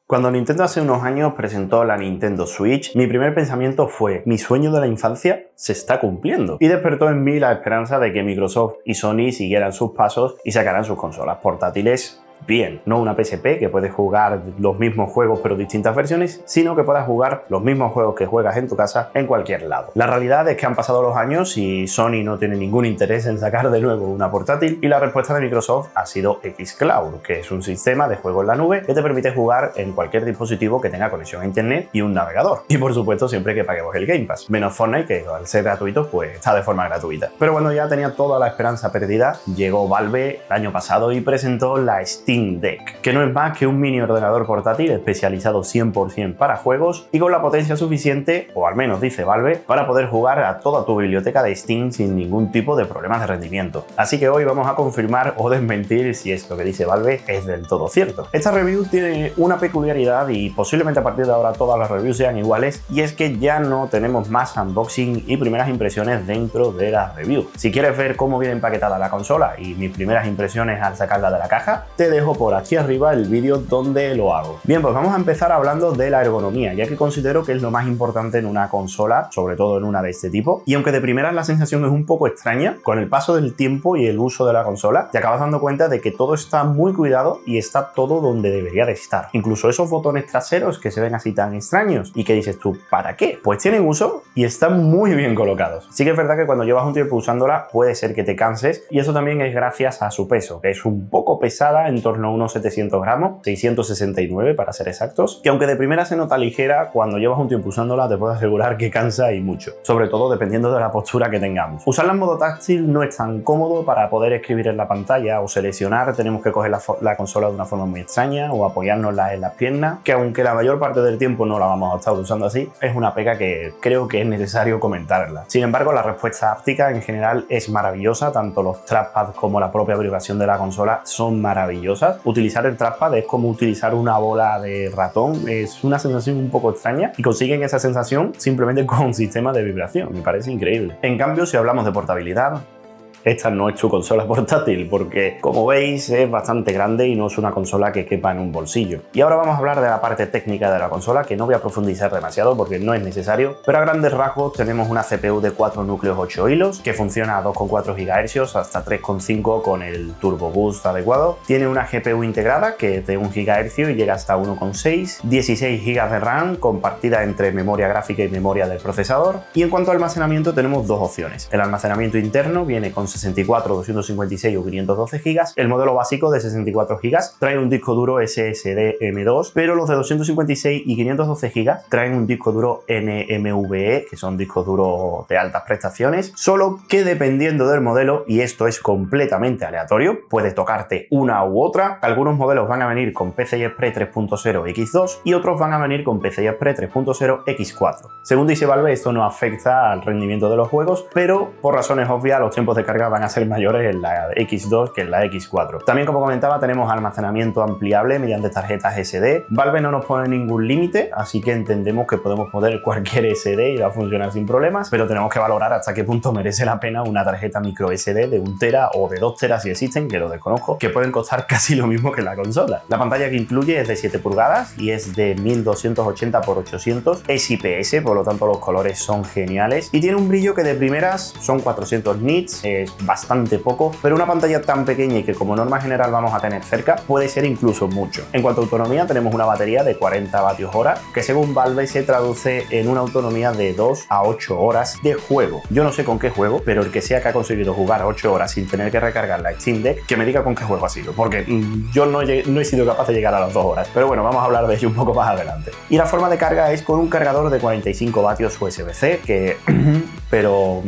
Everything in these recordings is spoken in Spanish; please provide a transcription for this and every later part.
Cuando Nintendo hace unos años presentó la Nintendo Switch, mi primer pensamiento fue: mi sueño de la infancia se está cumpliendo. Y despertó en mí la esperanza de que Microsoft y Sony siguieran sus pasos y sacaran sus consolas portátiles bien, no una PSP que puedes jugar los mismos juegos pero distintas versiones, sino que puedas jugar los mismos juegos que juegas en tu casa en cualquier lado. La realidad es que han pasado los años y Sony no tiene ningún interés en sacar de nuevo una portátil, y la respuesta de Microsoft ha sido xCloud, que es un sistema de juego en la nube que te permite jugar en cualquier dispositivo que tenga conexión a internet y un navegador. Y por supuesto siempre que paguemos el Game Pass, menos Fortnite, que al ser gratuito pues está de forma gratuita. Pero cuando ya tenía toda la esperanza perdida, llegó Valve el año pasado y presentó la Steam Deck, que no es más que un mini ordenador portátil especializado 100% para juegos y con la potencia suficiente, o al menos dice Valve, para poder jugar a toda tu biblioteca de Steam sin ningún tipo de problemas de rendimiento. Así que hoy vamos a confirmar o desmentir si esto que dice Valve es del todo cierto. Esta review tiene una peculiaridad y posiblemente a partir de ahora todas las reviews sean iguales, y es que ya no tenemos más unboxing y primeras impresiones dentro de la review. Si quieres ver cómo viene empaquetada la consola y mis primeras impresiones al sacarla de la caja, te dejo por aquí arriba el vídeo donde lo hago. Bien, pues vamos a empezar hablando de la ergonomía, ya que considero que es lo más importante en una consola, sobre todo en una de este tipo, y aunque de primeras la sensación es un poco extraña, con el paso del tiempo y el uso de la consola te acabas dando cuenta de que todo está muy cuidado y está todo donde debería de estar. Incluso esos botones traseros que se ven así tan extraños y que dices tú, ¿para qué? Pues tienen uso y están muy bien colocados. Sí que es verdad que cuando llevas un tiempo usándola puede ser que te canses, y eso también es gracias a su peso, que es un poco pesada, en torno a unos 700 gramos, 669 para ser exactos, que aunque de primera se nota ligera, cuando llevas un tiempo usándola te puedo asegurar que cansa y mucho, sobre todo dependiendo de la postura que tengamos. Usarla en modo táctil no es tan cómodo. Para poder escribir en la pantalla o seleccionar tenemos que coger la consola de una forma muy extraña o apoyárnosla en las piernas, que aunque la mayor parte del tiempo no la vamos a estar usando así, es una pega que creo que es necesario comentarla. Sin embargo, la respuesta áptica en general es maravillosa, tanto los trackpads como la propia vibración de la consola son maravillosas. Utilizar el trackpad es como utilizar una bola de ratón, es una sensación un poco extraña y consiguen esa sensación simplemente con un sistema de vibración, me parece increíble. En cambio, si hablamos de portabilidad, esta no es tu consola portátil porque, como veis, es bastante grande y no es una consola que quepa en un bolsillo. Y ahora vamos a hablar de la parte técnica de la consola, que no voy a profundizar demasiado porque no es necesario, pero a grandes rasgos tenemos una CPU de 4 núcleos 8 hilos que funciona a 2,4 GHz hasta 3,5 con el Turbo Boost adecuado. Tiene una GPU integrada que es de 1 GHz y llega hasta 1,6, 16 GB de RAM compartida entre memoria gráfica y memoria del procesador. Y en cuanto a almacenamiento tenemos dos opciones. El almacenamiento interno viene con 64, 256 o 512 GB. El modelo básico de 64 GB trae un disco duro SSD M2, pero los de 256 y 512 GB traen un disco duro NMVE, que son discos duros de altas prestaciones, solo que dependiendo del modelo, y esto es completamente aleatorio, puede tocarte una u otra. Algunos modelos van a venir con PCI Express 3.0 X2 y otros van a venir con PCI Express 3.0 X4. Según dice Valve, esto no afecta al rendimiento de los juegos, pero por razones obvias los tiempos de carga van a ser mayores en la X2 que en la X4. También, como comentaba, tenemos almacenamiento ampliable mediante tarjetas SD. Valve no nos pone ningún límite, así que entendemos que podemos poner cualquier SD y va a funcionar sin problemas, pero tenemos que valorar hasta qué punto merece la pena una tarjeta micro SD de 1 TB o de 2 TB si existen, que lo desconozco, que pueden costar casi lo mismo que la consola. La pantalla que incluye es de 7 pulgadas y es de 1280 x 800, es IPS, por lo tanto los colores son geniales y tiene un brillo que de primeras son 400 nits, es bastante poco, pero una pantalla tan pequeña y que como norma general vamos a tener cerca puede ser incluso mucho. En cuanto a autonomía, tenemos una batería de 40 vatios hora que según Valve se traduce en una autonomía de 2 a 8 horas de juego. Yo no sé con qué juego, pero el que sea que ha conseguido jugar 8 horas sin tener que recargar la Steam Deck, que me diga con qué juego ha sido, porque yo no he sido capaz de llegar a las 2 horas, pero bueno, vamos a hablar de ello un poco más adelante. Y la forma de carga es con un cargador de 45 vatios USB-C que pero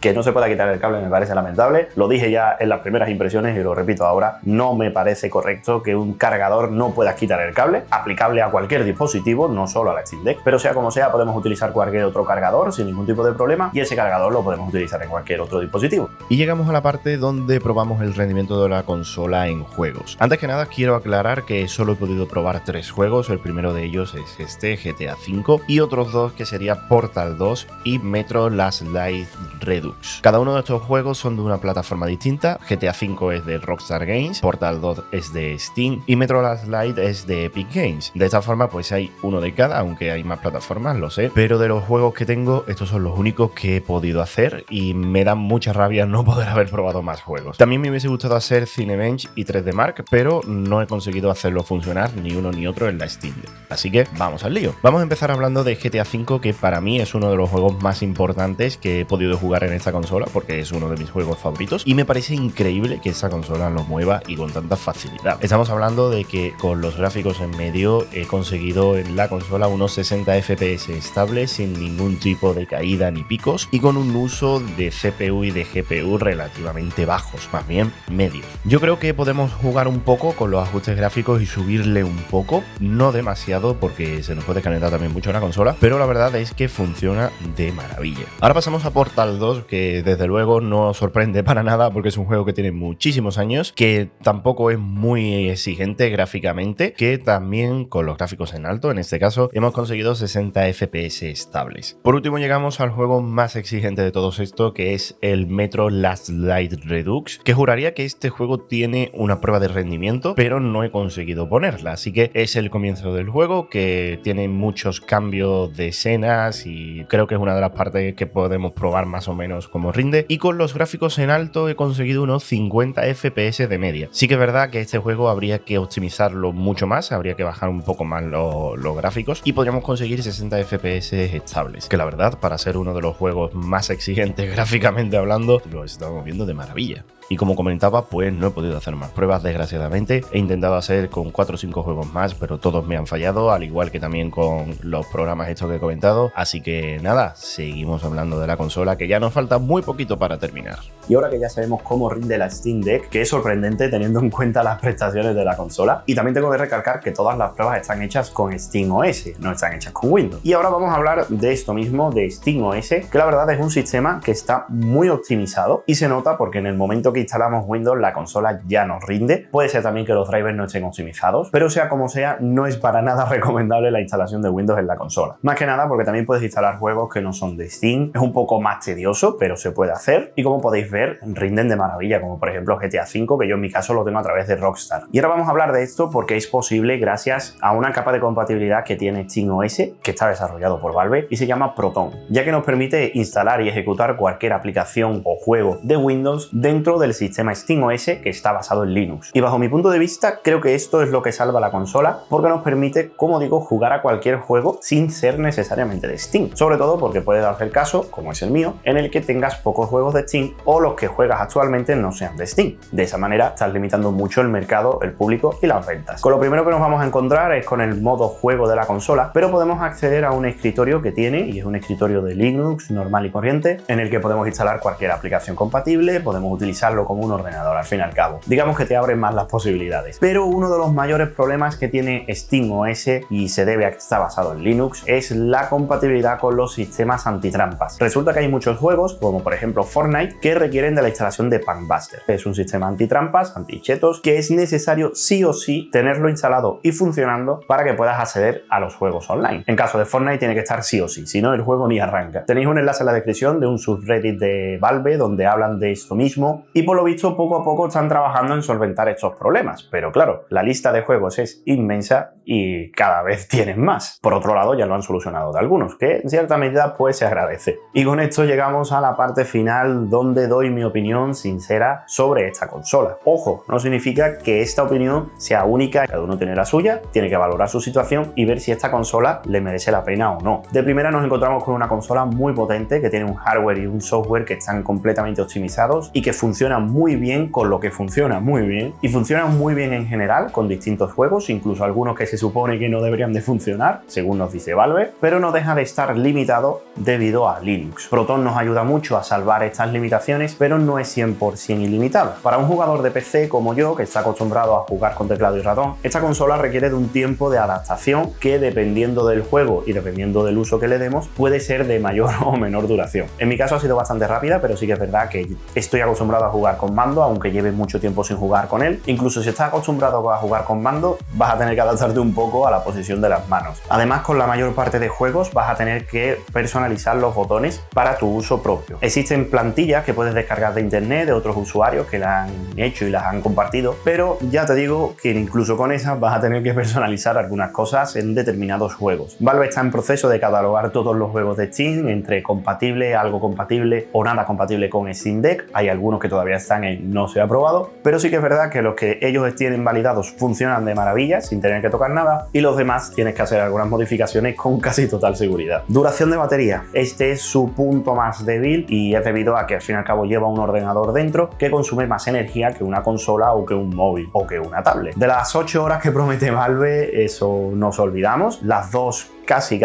que no se pueda quitar el cable me parece lamentable. Lo dije ya en las primeras impresiones y lo repito ahora, no me parece correcto que un cargador no puedas quitar el cable, aplicable a cualquier dispositivo, no solo a la Steam Deck, pero sea como sea podemos utilizar cualquier otro cargador sin ningún tipo de problema y ese cargador lo podemos utilizar en cualquier otro dispositivo. Y llegamos a la parte donde probamos el rendimiento de la consola en juegos. Antes que nada quiero aclarar que solo he podido probar 3 juegos, el primero de ellos es este, GTA V, y otros 2 que sería Portal 2 y Metro Last Light Redux. Cada uno de estos juegos son de una plataforma distinta. GTA V es de Rockstar Games, Portal 2 es de Steam y Metro Last Light es de Epic Games. De esta forma pues hay uno de cada, aunque hay más plataformas, lo sé, pero de los juegos que tengo estos son los únicos que he podido hacer y me da mucha rabia no poder haber probado más juegos. También me hubiese gustado hacer Cinebench y 3D Mark, pero no he conseguido hacerlo funcionar ni uno ni otro en la Steam Deck. Así que vamos al lío. Vamos a empezar hablando de GTA V, que para mí es uno de los juegos más importantes que he podido jugar en esta consola, porque es uno de mis juegos favoritos y me parece increíble que esta consola lo mueva y con tanta facilidad. Estamos hablando de que con los gráficos en medio he conseguido en la consola unos 60 FPS estables sin ningún tipo de caída ni picos y con un uso de CPU y de GPU relativamente bajos, más bien medios. Yo creo que podemos jugar un poco con los ajustes gráficos y subirle un poco, no demasiado porque se nos puede calentar también mucho la consola, pero la verdad es que funciona de maravilla. Ahora pasamos a Portal 2, que desde luego no sorprende para nada porque es un juego que tiene muchísimos años, que tampoco es muy exigente gráficamente, que también con los gráficos en alto, en este caso, hemos conseguido 60 FPS estables. Por último llegamos al juego más exigente de todos esto, que es el Metro Last Light Redux, que juraría que este juego tiene una prueba de rendimiento, pero no he conseguido ponerla, así que es el comienzo del juego, que tiene muchos cambios de escenas y creo que es una de las partes que podemos probar más o menos cómo rinde, y con los gráficos en alto he conseguido unos 50 FPS de media. Sí que es verdad que este juego habría que optimizarlo mucho más, habría que bajar un poco más los gráficos y podríamos conseguir 60 FPS estables, que la verdad, para ser uno de los juegos más exigentes gráficamente hablando, lo estamos viendo de maravilla. Y como comentaba, pues no he podido hacer más pruebas, desgraciadamente. He intentado hacer con 4 o 5 juegos más, pero todos me han fallado, al igual que también con los programas estos que he comentado. Así que nada, seguimos hablando de la consola, que ya nos falta muy poquito para terminar. Y ahora que ya sabemos cómo rinde la Steam Deck, que es sorprendente teniendo en cuenta las prestaciones de la consola, y también tengo que recalcar que todas las pruebas están hechas con SteamOS, no están hechas con Windows. Y ahora vamos a hablar de esto mismo, de SteamOS, que la verdad es un sistema que está muy optimizado y se nota porque en el momento que instalamos Windows la consola ya nos rinde. Puede ser también que los drivers no estén optimizados, pero sea como sea, no es para nada recomendable la instalación de Windows en la consola. Más que nada porque también puedes instalar juegos que no son de Steam, es un poco más tedioso, pero se puede hacer y como podéis ver, rinden de maravilla, como por ejemplo GTA V, que yo en mi caso lo tengo a través de Rockstar. Y ahora vamos a hablar de esto porque es posible gracias a una capa de compatibilidad que tiene SteamOS, que está desarrollado por Valve y se llama Proton, ya que nos permite instalar y ejecutar cualquier aplicación o juego de Windows dentro del sistema SteamOS que está basado en Linux. Y bajo mi punto de vista, creo que esto es lo que salva la consola porque nos permite, como digo, jugar a cualquier juego sin ser necesariamente de Steam. Sobre todo porque puede darse el caso, como es el mío, en el que tengas pocos juegos de Steam o los que juegas actualmente no sean de Steam. De esa manera estás limitando mucho el mercado, el público y las ventas. Con lo primero que nos vamos a encontrar es con el modo juego de la consola, pero podemos acceder a un escritorio que tiene, y es un escritorio de Linux normal y corriente, en el que podemos instalar cualquier aplicación compatible, podemos utilizarlo como un ordenador al fin y al cabo. Digamos que te abre más las posibilidades. Pero uno de los mayores problemas que tiene SteamOS, y se debe a que está basado en Linux, es la compatibilidad con los sistemas antitrampas. Resulta que hay muchos juegos, como por ejemplo Fortnite, que requieren de la instalación de Punkbuster. Es un sistema antitrampas, antichetos, que es necesario sí o sí tenerlo instalado y funcionando para que puedas acceder a los juegos online. En caso de Fortnite tiene que estar sí o sí, si no el juego ni arranca. Tenéis un enlace en la descripción de un subreddit de Valve donde hablan de esto mismo y por lo visto poco a poco están trabajando en solventar estos problemas, pero claro, la lista de juegos es inmensa y cada vez tienen más. Por otro lado, ya lo han solucionado de algunos, que en cierta medida pues se agradece. Y con esto llegamos a la parte final donde doy mi opinión sincera sobre esta consola. Ojo, no significa que esta opinión sea única, cada uno tiene la suya, tiene que valorar su situación y ver si esta consola le merece la pena o no. De primera nos encontramos con una consola muy potente que tiene un hardware y un software que están completamente optimizados y que funcionan muy bien con lo que funciona muy bien, y funcionan muy bien en general con distintos juegos, incluso algunos que se supone que no deberían de funcionar, según nos dice Valve, pero no deja de estar limitado debido a Linux. Proton nos ayuda mucho a salvar estas limitaciones, pero no es 100% ilimitada. Para un jugador de PC como yo, que está acostumbrado a jugar con teclado y ratón, esta consola requiere de un tiempo de adaptación que, dependiendo del juego y dependiendo del uso que le demos, puede ser de mayor o menor duración. En mi caso ha sido bastante rápida, pero sí que es verdad que estoy acostumbrado a jugar jugar con mando, aunque lleves mucho tiempo sin jugar con él. Incluso si estás acostumbrado a jugar con mando, vas a tener que adaptarte un poco a la posición de las manos. Además, con la mayor parte de juegos vas a tener que personalizar los botones para tu uso propio. Existen plantillas que puedes descargar de internet de otros usuarios que las han hecho y las han compartido, pero ya te digo que incluso con esas vas a tener que personalizar algunas cosas en determinados juegos. Valve está en proceso de catalogar todos los juegos de Steam entre compatible, algo compatible o nada compatible con Steam Deck. Hay algunos que todavía están en no se ha probado, pero sí que es verdad que los que ellos tienen validados funcionan de maravilla sin tener que tocar nada, y los demás tienes que hacer algunas modificaciones con casi total seguridad. Duración de batería. Este es su punto más débil y es debido a que al fin y al cabo lleva un ordenador dentro que consume más energía que una consola o que un móvil o que una tablet. De las 8 horas que promete Valve, eso nos olvidamos. Las 2 casi.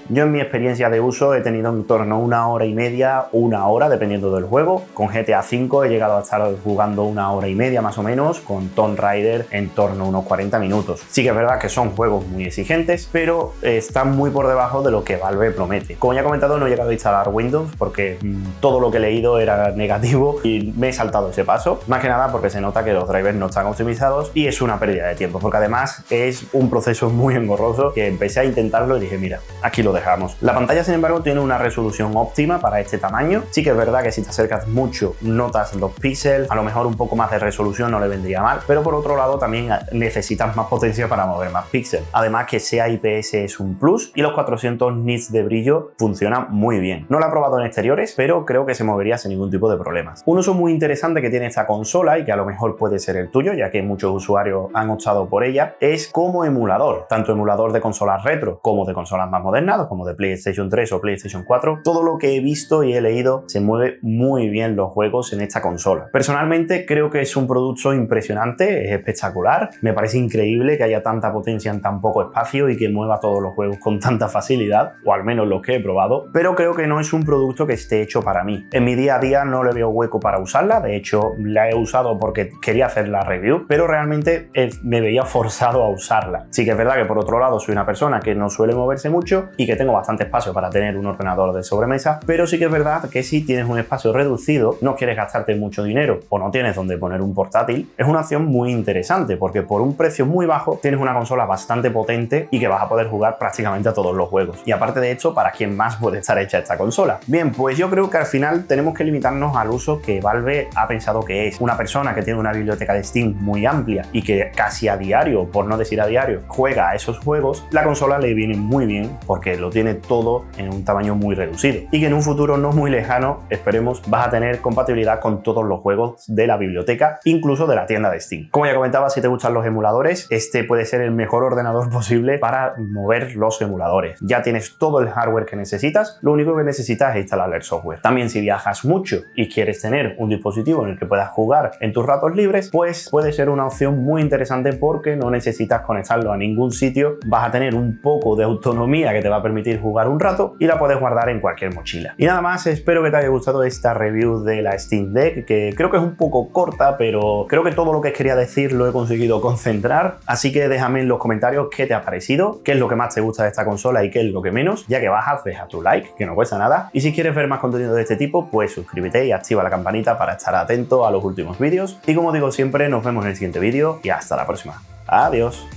Yo en mi experiencia de uso he tenido en torno a 1 hora y media, 1 hora, dependiendo del juego. Con GTA V he llegado a estar jugando 1 hora y media más o menos, con Tomb Raider en torno a unos 40 minutos. Sí que es verdad que son juegos muy exigentes, pero están muy por debajo de lo que Valve promete. Como ya he comentado, no he llegado a instalar Windows porque todo lo que he leído era negativo y me he saltado ese paso. Más que nada porque se nota que los drivers no están optimizados y es una pérdida de tiempo, porque además es un proceso muy engorroso que empecé a intentarlo y dije, mira, aquí lo dejamos. La pantalla, sin embargo, tiene una resolución óptima para este tamaño. Sí que es verdad que si te acercas mucho notas los píxeles, a lo mejor un poco más de resolución no le vendría mal, pero por otro lado también necesitas más potencia para mover más píxeles. Además que sea IPS es un plus y los 400 nits de brillo funcionan muy bien. No lo he probado en exteriores, pero creo que se movería sin ningún tipo de problemas. Un uso muy interesante que tiene esta consola y que a lo mejor puede ser el tuyo, ya que muchos usuarios han optado por ella, es como emulador, tanto emulador de consolas retro como de consolas más modernas, como de PlayStation 3 o PlayStation 4. Todo lo que he visto y he leído, se mueve muy bien los juegos en esta consola. Personalmente creo que es un producto impresionante, es espectacular, me parece increíble que haya tanta potencia en tan poco espacio y que mueva todos los juegos con tanta facilidad, o al menos los que he probado, pero creo que no es un producto que esté hecho para mí. En mi día a día no le veo hueco para usarla, de hecho la he usado porque quería hacer la review, pero realmente me veía forzado a usarla. Sí que es verdad que por otro lado soy una persona que no suele moverse mucho y que tengo bastante espacio para tener un ordenador de sobremesa, pero sí que es verdad que si tienes un espacio reducido, no quieres gastarte mucho dinero o no tienes donde poner un portátil, es una opción muy interesante porque por un precio muy bajo tienes una consola bastante potente y que vas a poder jugar prácticamente a todos los juegos. Y aparte de hecho, ¿para quién más puede estar hecha esta consola? Bien, pues yo creo que al final tenemos que limitarnos al uso que Valve ha pensado que es. Una persona que tiene una biblioteca de Steam muy amplia y que casi a diario, por no decir a diario, juega a esos juegos, la consola le viene muy bien porque lo tiene todo en un tamaño muy reducido y que en un futuro no muy lejano, esperemos, vas a tener compatibilidad con todos los juegos de la biblioteca, incluso de la tienda de Steam. Como ya comentaba, si te gustan los emuladores, este puede ser el mejor ordenador posible para mover los emuladores. Ya tienes todo el hardware que necesitas, lo único que necesitas es instalar el software. También si viajas mucho y quieres tener un dispositivo en el que puedas jugar en tus ratos libres, pues puede ser una opción muy interesante porque no necesitas conectarlo a ningún sitio, vas a tener un poco de autonomía que te va a permitir jugar un rato y la puedes guardar en cualquier mochila. Y nada más, espero que te haya gustado esta review de la Steam Deck, que creo que es un poco corta, pero creo que todo lo que quería decir lo he conseguido concentrar, así que déjame en los comentarios qué te ha parecido, qué es lo que más te gusta de esta consola y qué es lo que menos. Ya que bajas, deja tu like, que no cuesta nada, y si quieres ver más contenido de este tipo, pues suscríbete y activa la campanita para estar atento a los últimos vídeos, y como digo siempre, nos vemos en el siguiente vídeo y hasta la próxima. Adiós.